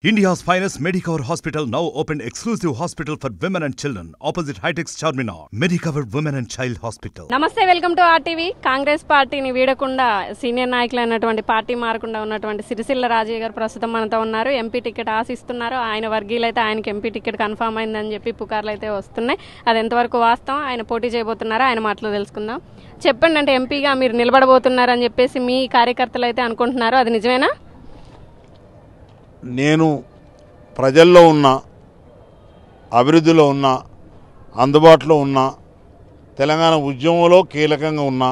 India's finest Medicover Hospital now opened exclusive hospital for women and children opposite Hightex Charminar. Medicover Women and Child Hospital. నమస్తే, welcome to RTV. Congress పార్టీని వీడకుండా senior నాయకులైనటువంటి party మారకుండా ఉన్నటువంటి సిరిసిల్ల రాజయ్య గారు ప్రస్తుతం మనతో ఉన్నారు. MP ticket ఆశిస్తున్నారు. ఆయన వర్గీయులైతే ఆయనకి ఎంపీ టికెట్ కన్ఫర్మ్ అయిందని చెప్పి పుకార్లు అయితే వస్తున్నాయి. అది ఎంతవరకు వాస్తవం, ఆయన పోటీ చేయబోతున్నారా, ఆయన మాటలు తెలుసుకుందాం. చెప్పండి, అంటే ఎంపీగా మీరు నిలబడబోతున్నారని చెప్పేసి మీ కార్యకర్తలు అయితే అనుకుంటున్నారు, అది నిజమేనా? నేను ప్రజల్లో ఉన్న, అభివృద్ధిలో ఉన్న, అందుబాటులో ఉన్న, తెలంగాణ ఉద్యమంలో కీలకంగా ఉన్నా,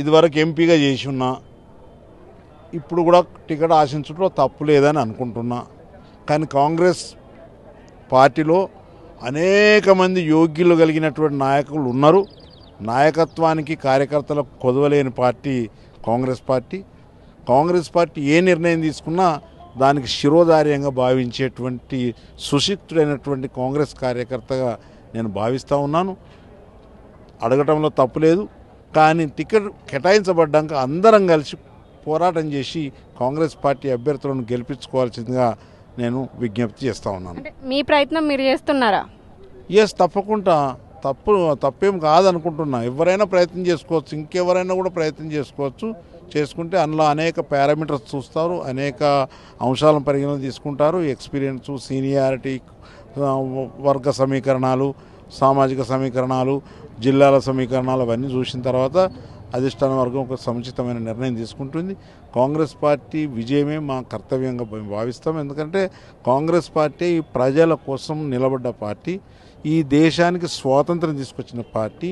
ఇదివరకు ఎంపీగా చేసి ఉన్నా, ఇప్పుడు కూడా టికెట్ ఆశించడంలో తప్పు లేదని అనుకుంటున్నా. కానీ కాంగ్రెస్ పార్టీలో అనేక మంది యోగ్యులు కలిగినటువంటి నాయకులు ఉన్నారు. నాయకత్వానికి కార్యకర్తలకు కొదవలేని party Congress party. Congress party ఏ నిర్ణయం తీసుకున్నా దానికి శిరోధార్యంగా భావించేటువంటి సుశిక్తుడైనటువంటి కాంగ్రెస్ కార్యకర్తగా నేను భావిస్తూ ఉన్నాను. అడగటంలో తప్పులేదు. కానీ టికెట్ కేటాయించబడ్డాక అందరం కలిసి పోరాటం చేసి కాంగ్రెస్ పార్టీ అభ్యర్థులను గెలిపించుకోవాల్సిందిగా నేను విజ్ఞప్తి చేస్తూ ఉన్నాను. మీ ప్రయత్నం మీరు చేస్తున్నారా? తప్పకుండా తప్పేం కాదనుకుంటున్నా. ఎవరైనా ప్రయత్నం చేసుకోవచ్చు, ఇంకెవరైనా కూడా ప్రయత్నం చేసుకోవచ్చు. చేసుకుంటే అందులో అనేక పారామీటర్స్ చూస్తారు, అనేక అంశాలను పరిగణన తీసుకుంటారు. ఎక్స్పీరియన్స్, సీనియారిటీ, వర్గ సమీకరణాలు, సామాజిక సమీకరణాలు, జిల్లాల సమీకరణాలు అవన్నీ చూసిన తర్వాత అధిష్టాన వర్గం ఒక సముచితమైన నిర్ణయం తీసుకుంటుంది. కాంగ్రెస్ పార్టీ విజయమే మా కర్తవ్యంగా భావిస్తాం. ఎందుకంటే కాంగ్రెస్ పార్టీ ప్రజల కోసం నిలబడ్డ పార్టీ, ఈ దేశానికి స్వాతంత్రం తీసుకొచ్చిన పార్టీ.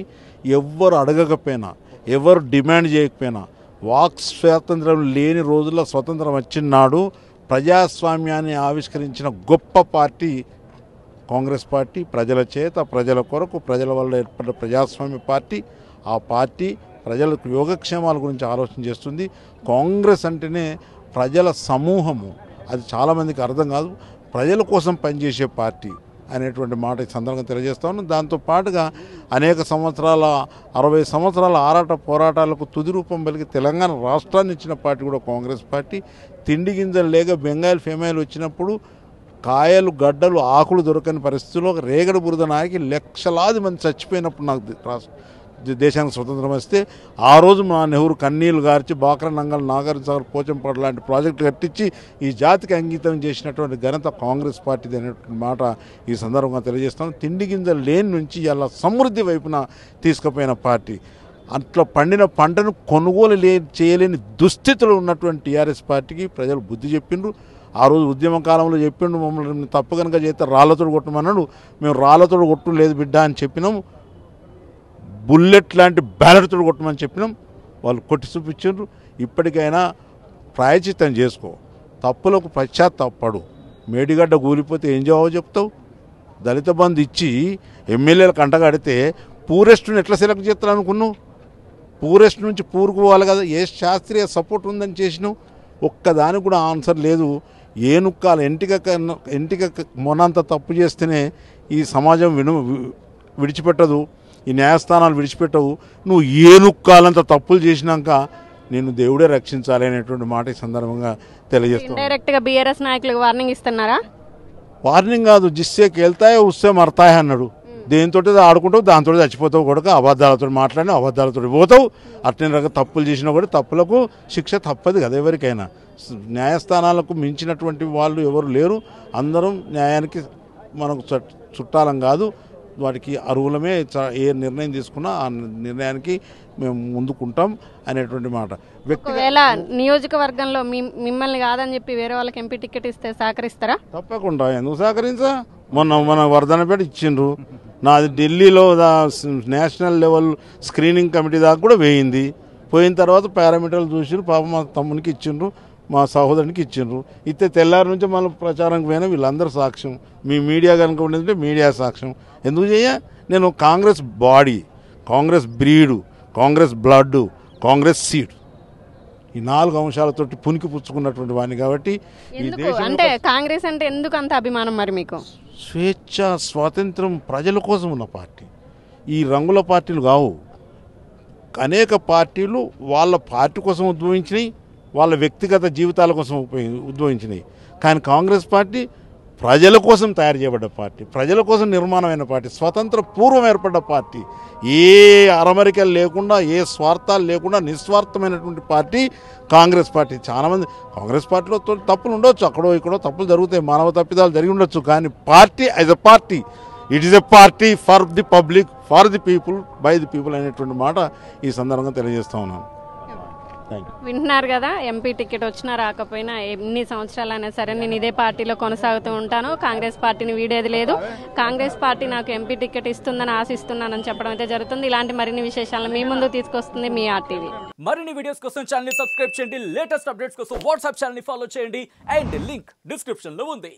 ఎవ్వరు అడగకపోయినా, ఎవరు డిమాండ్ చేయకపోయినా, వాక్ స్వాతంత్రం లేని రోజుల్లో స్వతంత్రం వచ్చిన నాడు ప్రజాస్వామ్యాన్ని ఆవిష్కరించిన గొప్ప పార్టీ కాంగ్రెస్ పార్టీ. ప్రజల చేత, ప్రజల కొరకు, ప్రజల వల్ల ఏర్పడిన ప్రజాస్వామ్య పార్టీ. ఆ పార్టీ ప్రజలకు యోగక్షేమాల గురించి ఆలోచన చేస్తుంది. కాంగ్రెస్ అంటేనే ప్రజల సమూహము. అది చాలామందికి అర్థం కాదు. ప్రజల కోసం పనిచేసే పార్టీ అనేటువంటి మాట ఈ సందర్భంగా తెలియజేస్తా ఉన్నాను. దాంతోపాటుగా అనేక సంవత్సరాల, 60 సంవత్సరాల ఆరాట పోరాటాలకు తుది రూపం పలికి తెలంగాణ రాష్ట్రాన్ని ఇచ్చిన పార్టీ కూడా కాంగ్రెస్ పార్టీ. తిండి గింజలు లేక బెంగాల్ ఫెమైల్ వచ్చినప్పుడు కాయలు, గడ్డలు, ఆకులు దొరకని పరిస్థితుల్లో రేగడి బురద నాయకి లక్షలాది మంది చచ్చిపోయినప్పుడు నాకు దేశానికి స్వతంత్రం వస్తే ఆ రోజు మా నెహ్రూ కన్నీళ్లు గార్చి బాక్రా నంగల్, నాగార్జున సాగర్, పోచంపాడు లాంటి ప్రాజెక్టులు కట్టించి ఈ జాతికి అంకితం చేసినటువంటి ఘనత కాంగ్రెస్ పార్టీది అనేటువంటి మాట ఈ సందర్భంగా తెలియజేస్తాను. తిండి గింజలు లేని నుంచి ఇలా సమృద్ధి వైపున తీసుకుపోయిన పార్టీ. అట్లా పండిన పంటను కొనుగోలు చేయలేని దుస్థితిలో ఉన్నటువంటి టీఆర్ఎస్ పార్టీకి ప్రజలు బుద్ధి చెప్పిండ్రు. ఆ రోజు ఉద్యమ కాలంలో చెప్పిండు, మమ్మల్ని తప్పు కనుక చేస్తే రాళ్లతోడు కొట్టమన్నాడు. మేము రాళ్లతోడు కొట్టు లేదు బిడ్డ అని చెప్పినాము. బుల్లెట్ లాంటి బ్యాలెట్తో కొట్టమని చెప్పినాం. వాళ్ళు కొట్టి చూపించారు. ఇప్పటికైనా ప్రాయచిత్తం చేసుకో, తప్పులకు పశ్చాత్తాపడు. మేడిగడ్డ కూలిపోతే ఏం జవాబు చెప్తావు? దళిత బంధు ఇచ్చి ఎమ్మెల్యేలకు అంటగడితే పూరెస్ట్ని ఎట్లా సెలెక్ట్ చేస్తారు అనుకున్నావు? పూరెస్ట్ నుంచి పూర్కు పోవాలి కదా. ఏ శాస్త్రీయ సపోర్ట్ ఉందని చేసినావు? ఒక్కదానికి కూడా ఆన్సర్ లేదు. ఏనుక్కాల ఎంటిక మొనంత తప్పు చేస్తేనే ఈ సమాజం విడిచిపెట్టదు, ఈ న్యాయస్థానాలు విడిచిపెట్టవు. నువ్వు ఏనుక్కాలంత తప్పులు చేసినాక నేను దేవుడే రక్షించాలి అనేటువంటి మాట ఈ సందర్భంగా తెలియజేస్తాను. డైరెక్ట్గా బీఆర్ఎస్ నాయకులకు వార్నింగ్ ఇస్తున్నారా? వార్నింగ్ కాదు, జిస్సేకి వెళ్తాయో ఉస్సే మరతాయో అన్నాడు. దేనితో ఆడుకుంటావు, దాంతో చచ్చిపోతావు కూడా. అబద్ధాలతో మాట్లాడినా అబద్ధాలతో పోతావు. అట్నే రకం తప్పులు చేసినా కూడా తప్పులకు శిక్ష తప్పదు కదా ఎవరికైనా. న్యాయస్థానాలకు మించినటువంటి వాళ్ళు ఎవరు లేరు. అందరం న్యాయానికి మనకు చుట్టాలం కాదు, వాటికి అర్హులమే. ఏ నిర్ణయం తీసుకున్నా ఆ నిర్ణయానికి మేము ముందుకుంటాం అనేటువంటి మాట. ఒకవేళ నియోజకవర్గంలో మిమ్మల్ని కాదని చెప్పి వేరే వాళ్ళకి ఎంపీ టికెట్ ఇస్తే సహకరిస్తారా? తప్పకుండా. ఎందుకు సహకరించా? మన వర్ధనపేట ఇచ్చిండ్రు. నాది ఢిల్లీలో నేషనల్ లెవెల్ స్క్రీనింగ్ కమిటీ దాకా కూడా వేయింది. పోయిన తర్వాత పారామీటర్లు చూసిండ్రు. పాప మా తమ్మునికి ఇచ్చిండ్రు, మా సహోదరునికి ఇచ్చిండ్రు. ఇస్తే తెల్లారి నుంచి మళ్ళీ ప్రచారంకి పోయినా వీళ్ళందరూ సాక్ష్యం. మీ మీడియా కనుక ఉండేదంటే మీడియా సాక్ష్యం. ఎందుకు నేను Congress body, Congress breed, Congress blood, Congress seed, ఈ 4 అంశాలతోటి పునికి పుచ్చుకున్నటువంటి వాడిని. కాబట్టి అంటే కాంగ్రెస్ అంటే ఎందుకు అంత అభిమానం మరి మీకు? స్వేచ్ఛ, స్వాతంత్రం, ప్రజల కోసం ఉన్న పార్టీ. ఈ రంగుల పార్టీలు కావు. అనేక పార్టీలు వాళ్ళ పార్టీ కోసం ఉద్భవించినాయి, వాళ్ళ వ్యక్తిగత జీవితాల కోసం ఉద్భవించినాయి. కానీ కాంగ్రెస్ పార్టీ ప్రజల కోసం తయారు చేయబడ్డ పార్టీ, ప్రజల కోసం నిర్మాణమైన పార్టీ, స్వతంత్ర పూర్వం ఏర్పడ్డ పార్టీ, ఏ అరమరికలు లేకుండా ఏ స్వార్థాలు లేకుండా నిస్వార్థమైనటువంటి పార్టీ కాంగ్రెస్ పార్టీ. చాలామంది కాంగ్రెస్ పార్టీలో తప్పులు ఉండొచ్చు, అక్కడో ఇక్కడో తప్పులు జరుగుతాయి, మానవ తప్పిదాలు జరిగి ఉండొచ్చు, కానీ party as a party it is a party for the public, for the people, by the people అనేటువంటి మాట ఈ సందర్భంగా తెలియజేస్తా ఉన్నాను. వింటున్నారు కదా, ఎంపీ టికెట్ వచ్చినా రాకపోయినా ఎన్ని సంవత్సరాలైనా సరే నేను ఇదే పార్టీలో కొనసాగుతూ ఉంటాను, కాంగ్రెస్ పార్టీని వీడేది లేదు, కాంగ్రెస్ పార్టీ నాకు ఎంపీ టికెట్ ఇస్తుందని ఆశిస్తున్నానని చెప్పడం అయితే జరుగుతుంది. ఇలాంటి మరిన్ని విశేషాలను మీ ముందు తీసుకొస్తుంది మీ ఆర్టీవీ. మరిన్ని వీడియోస్ కోసం ఛానల్ ని సబ్స్క్రైబ్ చేయండి, లేటెస్ట్ అప్డేట్స్ కోసం వాట్సాప్ ఛానల్ ని ఫాలో చేయండి, అండ్ లింక్ డిస్క్రిప్షన్ లో ఉంది.